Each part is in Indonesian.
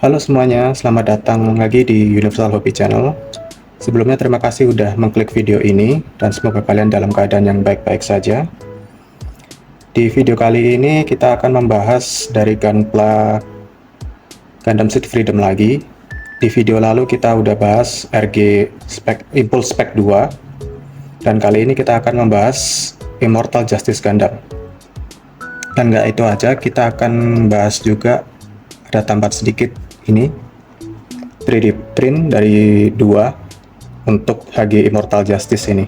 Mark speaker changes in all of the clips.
Speaker 1: Halo semuanya, selamat datang lagi di Universal Hobby Channel. Sebelumnya terima kasih udah mengklik video ini dan semoga kalian dalam keadaan yang baik-baik saja. Di video kali ini kita akan membahas dari Gunpla Gundam Seed Freedom lagi. Di video lalu kita udah bahas RG Impulse Spec 2 dan kali ini kita akan membahas Immortal Justice Gundam. Dan nggak itu aja, kita akan bahas juga ada tambahan sedikit ini 3D print dari 2 untuk HG Immortal Justice ini.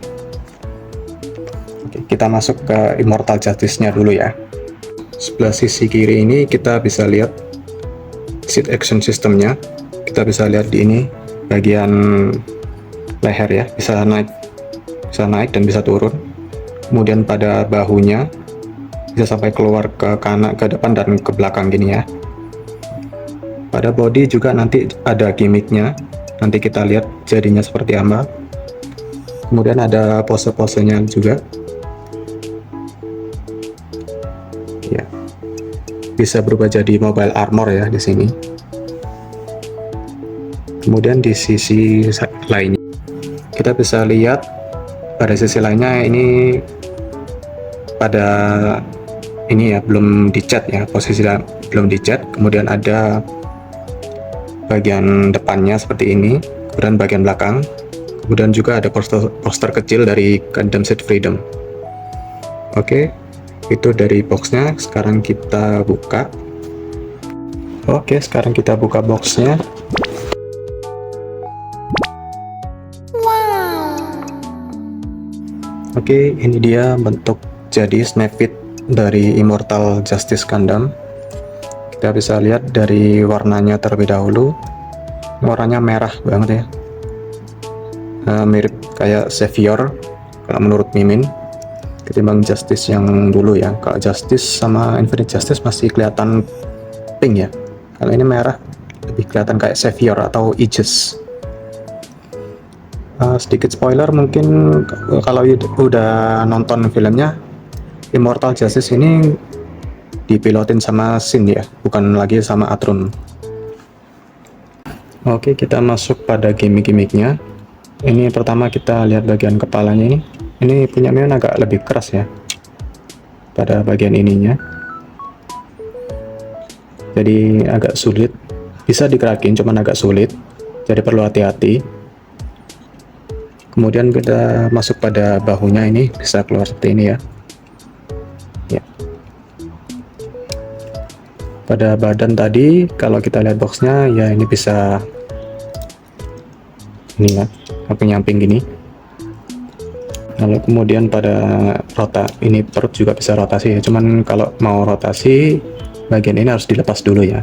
Speaker 1: Oke, kita masuk ke Immortal Justice-nya dulu ya. Sebelah sisi kiri ini kita bisa lihat seat action systemnya. Kita bisa lihat di ini bagian leher ya, bisa naik dan bisa turun. Kemudian pada bahunya bisa sampai keluar ke kanan, ke depan dan ke belakang gini ya. Pada body juga nanti ada gimmicknya, nanti kita lihat jadinya seperti apa. Kemudian ada pose-posenya juga ya, bisa berubah jadi mobile armor ya di sini. Kemudian di sisi lainnya kita bisa lihat, pada sisi lainnya ini pada ini ya, belum dicat ya, posisi belum dicat. Kemudian ada bagian depannya seperti ini, kemudian bagian belakang, kemudian juga ada poster kecil dari Gundam Seed Freedom. Oke, itu dari boxnya. Sekarang kita buka. Oke, sekarang kita buka boxnya. Oke, ini dia bentuk jadi snapfit dari Immortal Justice Gundam. Kita bisa lihat dari warnanya terlebih dahulu. Warnanya merah banget ya, mirip kayak Savior kalau menurut Mimin, ketimbang Justice yang dulu ya. Kalau Justice sama Infinite Justice masih kelihatan pink ya, kalau ini merah lebih kelihatan kayak Savior atau Aegis. Sedikit spoiler mungkin, kalau udah nonton filmnya, Immortal Justice ini dipilotin sama Sin ya, bukan lagi sama Atron. Oke, kita masuk pada gimmick-gimmicknya. Ini pertama kita lihat bagian kepalanya ini. Ini punya Mion agak lebih keras ya pada bagian ininya, jadi agak sulit, bisa digerakin cuman agak sulit, jadi perlu hati-hati. Kemudian kita masuk pada bahunya, ini bisa keluar seperti ini ya. Pada badan tadi kalau kita lihat boxnya ya, ini bisa ini ya, nyamping gini. Lalu kemudian pada ini perut juga bisa rotasi ya, cuman kalau mau rotasi bagian ini harus dilepas dulu ya.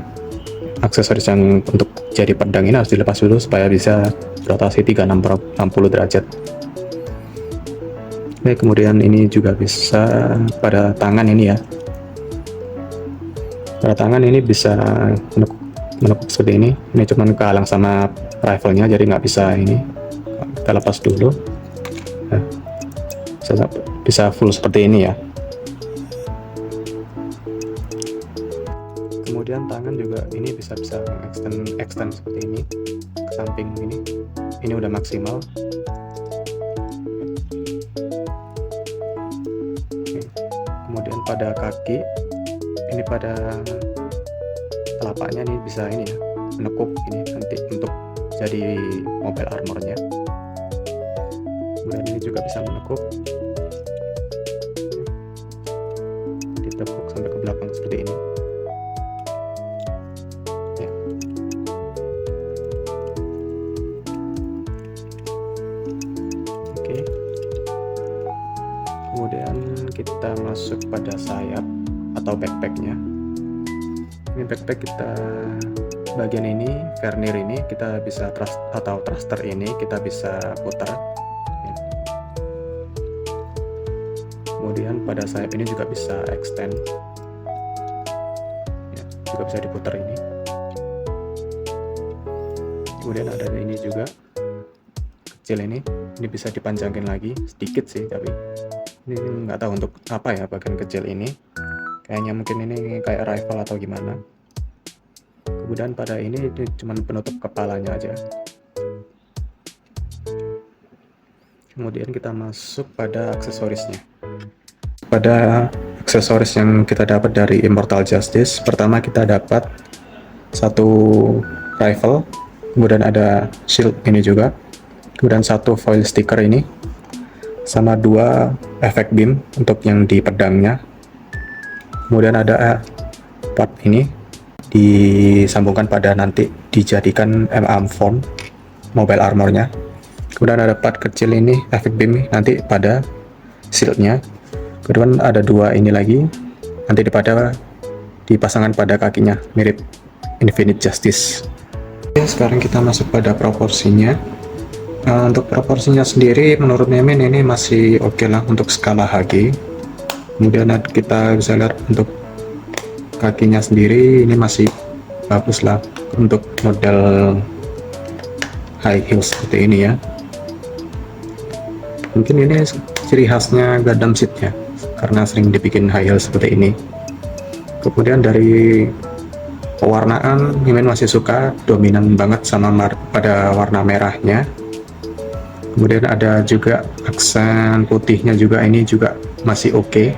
Speaker 1: Aksesoris yang untuk jadi pedang ini harus dilepas dulu supaya bisa rotasi 360 derajat. Oke, kemudian ini juga bisa pada tangan ini ya. Pada tangan ini bisa menekuk seperti ini. Ini cuman kehalang sama rifle-nya, jadi nggak bisa ini. Kita lepas dulu. Nah, bisa full seperti ini ya. Kemudian tangan juga ini bisa extend seperti ini ke samping ini. Ini udah maksimal. Oke. Kemudian pada kaki, ini pada telapaknya nih bisa ini ya, menekuk ini nanti untuk jadi mobile armornya. Kemudian ini juga bisa menekuk, ditekuk sampai ke belakang seperti ini ya. Oke, kemudian kita masuk pada sayap atau backpacknya. Ini backpack kita bagian ini, vernier ini kita bisa thruster ini kita bisa putar ya. Kemudian pada sayap ini juga bisa extend ya, juga bisa diputar ini. Kemudian ada ini juga kecil, ini bisa dipanjangin lagi sedikit sih, tapi ini nggak tahu untuk apa ya bagian kecil ini. Kayaknya mungkin ini kayak rifle atau gimana. Kemudian pada ini cuma penutup kepalanya aja. Kemudian kita masuk pada aksesorisnya. Pada aksesoris yang kita dapat dari Immortal Justice, pertama kita dapat satu rifle, kemudian ada shield ini juga, kemudian satu foil sticker ini, sama dua efek beam untuk yang di pedangnya. Kemudian ada part ini disambungkan pada nanti dijadikan M-arm form mobile armornya. Kemudian ada part kecil ini efek beam nanti pada shieldnya. Kemudian ada dua ini lagi nanti dipasangkan pada kakinya mirip Infinite Justice. Oke, sekarang kita masuk pada proporsinya. Untuk proporsinya sendiri menurut Memin ini masih oke lah untuk skala HG. Kemudian kita bisa lihat untuk kakinya sendiri ini masih bagus lah untuk model high heels seperti ini ya. Mungkin ini ciri khasnya Gundam Seed ya, karena sering dibikin high heels seperti ini. Kemudian dari pewarnaan, Mimin masih suka dominan banget sama pada warna merahnya. Kemudian ada juga aksen putihnya juga, ini juga masih oke.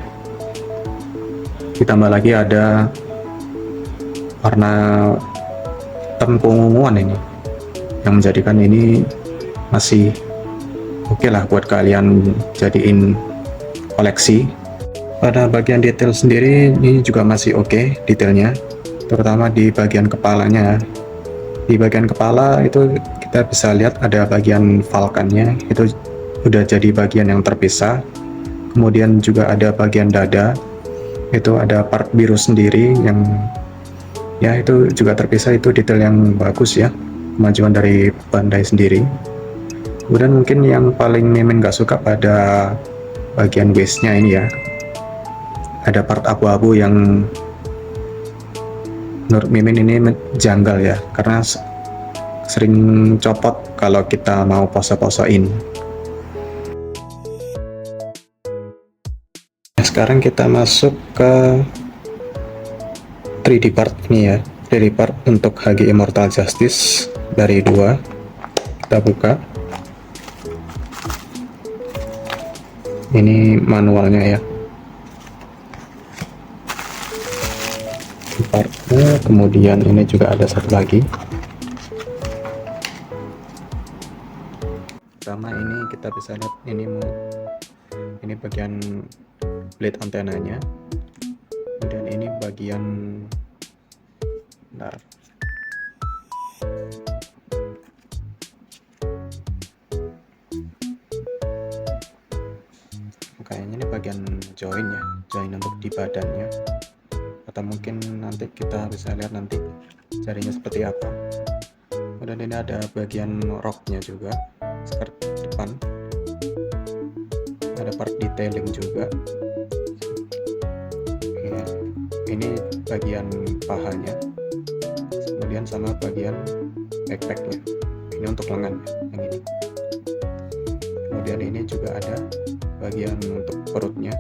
Speaker 1: Ditambah lagi ada warna hitam keunguan ini yang menjadikan ini masih oke lah buat kalian jadiin koleksi. Pada bagian detail sendiri ini juga masih oke detailnya, terutama di bagian kepalanya. Di bagian kepala itu kita bisa lihat ada bagian falconnya, itu udah jadi bagian yang terpisah. Kemudian juga ada bagian dada, itu ada part biru sendiri yang ya itu juga terpisah. Itu detail yang bagus ya, kemajuan dari Bandai sendiri. Kemudian mungkin yang paling Mimin gak suka pada bagian waist-nya ini ya, ada part abu-abu yang menurut Mimin ini janggal ya, karena sering copot kalau kita mau pose-posein. Sekarang kita masuk ke 3D part ini ya, 3D part untuk HG Immortal Justice dari 2. Kita buka. Ini manualnya ya, partnya. Kemudian ini juga ada satu lagi. Pertama ini kita bisa lihat ini bagian blade antenanya. Kemudian ini bagian kayaknya ini bagian join ya, join untuk di badannya, atau mungkin nanti kita bisa lihat nanti jarinya seperti apa. Kemudian ini ada bagian roknya juga, skirt depan, ada part detailing juga ya. Ini bagian pahanya, kemudian sama bagian backpacknya, ini untuk lengan yang ini. Kemudian ini juga ada bagian untuk perutnya,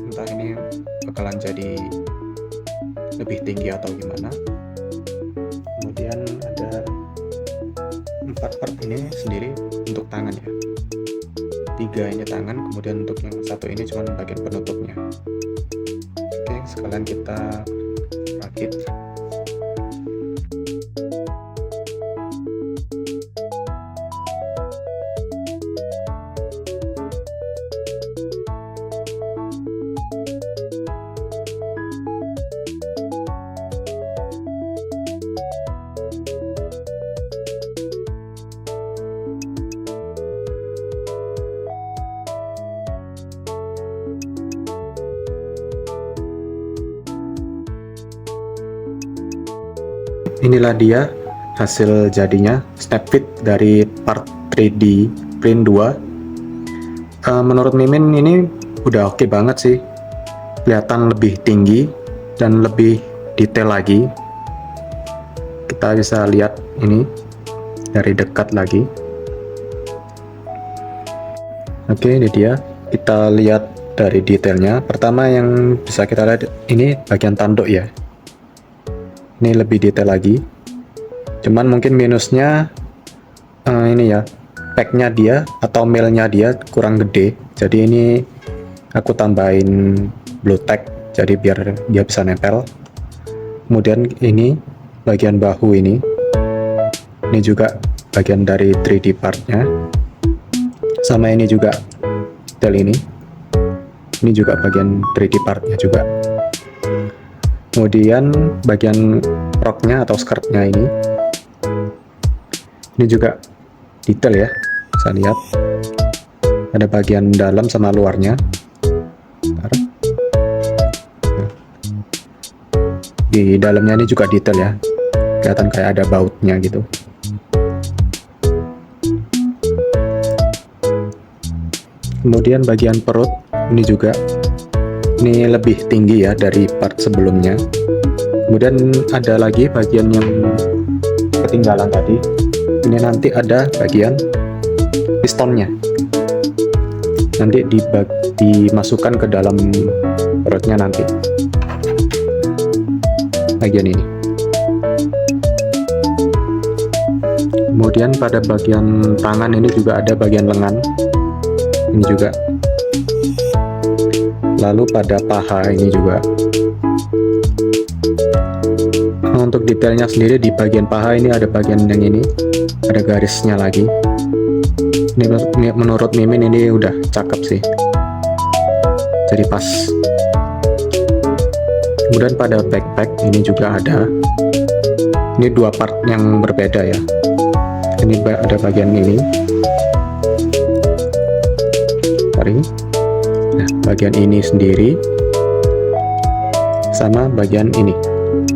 Speaker 1: entah ini bakalan jadi lebih tinggi atau gimana. Kemudian ada 4 part ini sendiri untuk tangan ya, 3 ini tangan, kemudian untuk yang satu ini cuma bagian penutupnya. Oke, sekalian kita rakit. Inilah dia hasil jadinya, snap fit dari part 3D print 2. Menurut Mimin ini udah oke banget sih, kelihatan lebih tinggi dan lebih detail lagi. Kita bisa lihat ini dari dekat lagi. Oke, ini dia, kita lihat dari detailnya. Pertama yang bisa kita lihat ini bagian tanduk ya, Ini lebih detail lagi. Cuman mungkin minusnya ini ya, packnya dia atau milnya dia kurang gede. Jadi ini aku tambahin blue tack, jadi biar dia bisa nempel. Kemudian ini bagian bahu ini juga bagian dari 3D partnya. Sama ini juga detail ini juga bagian 3D partnya juga. Kemudian bagian roknya atau skirtnya ini juga detail ya, bisa lihat ada bagian dalam sama luarnya. Di dalamnya ini juga detail ya, kelihatan kayak ada bautnya gitu. Kemudian bagian perut ini juga, ini lebih tinggi ya dari part sebelumnya. Kemudian ada lagi bagian yang ketinggalan tadi, ini nanti ada bagian pistonnya, nanti dimasukkan ke dalam perutnya nanti, bagian ini. Kemudian pada bagian tangan ini juga ada bagian lengan, ini juga. Lalu pada paha ini juga. Untuk detailnya sendiri di bagian paha ini ada bagian yang ini, ada garisnya lagi. Ini menurut Mimin ini udah cakep sih, jadi pas. Kemudian pada backpack ini juga ada, ini dua part yang berbeda ya. Ini ada bagian ini, nah bagian ini sendiri sama bagian ini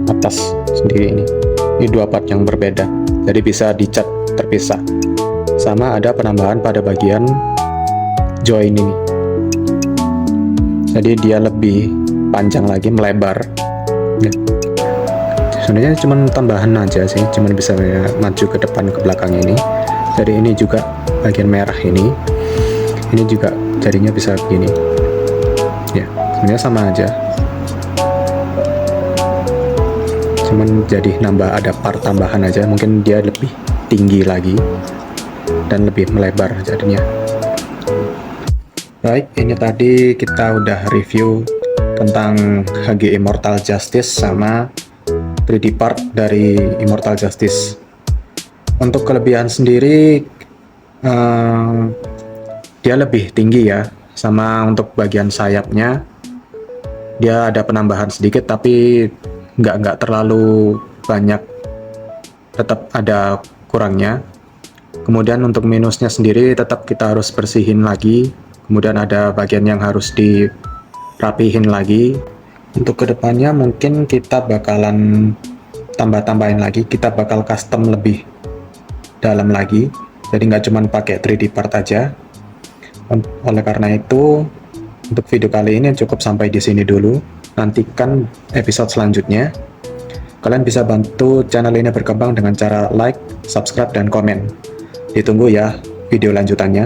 Speaker 1: atas sendiri ini dua part yang berbeda, jadi bisa dicat terpisah. Sama ada penambahan pada bagian join ini, jadi dia lebih panjang lagi, melebar ya. Sebenarnya cuma tambahan aja sih, cuma bisa maju ke depan ke belakang ini. Jadi ini juga bagian merah ini juga jadinya bisa begini ya, sebenarnya sama aja, cuman jadi nambah, ada part tambahan aja, mungkin dia lebih tinggi lagi dan lebih melebar jadinya. Baik, ini tadi kita udah review tentang HG Immortal Justice sama 3D part dari Immortal Justice. Untuk kelebihan sendiri dia lebih tinggi ya, sama untuk bagian sayapnya dia ada penambahan sedikit tapi nggak terlalu banyak, tetap ada kurangnya. Kemudian untuk minusnya sendiri tetap kita harus bersihin lagi, kemudian ada bagian yang harus dirapihin lagi. Untuk kedepannya mungkin kita bakalan tambah-tambahin lagi, kita bakal custom lebih dalam lagi, jadi nggak cuman pakai 3D part aja. Oleh karena itu, untuk video kali ini cukup sampai di sini dulu. Nantikan episode selanjutnya. Kalian bisa bantu channel ini berkembang dengan cara like, subscribe, dan komen. Ditunggu ya video lanjutannya.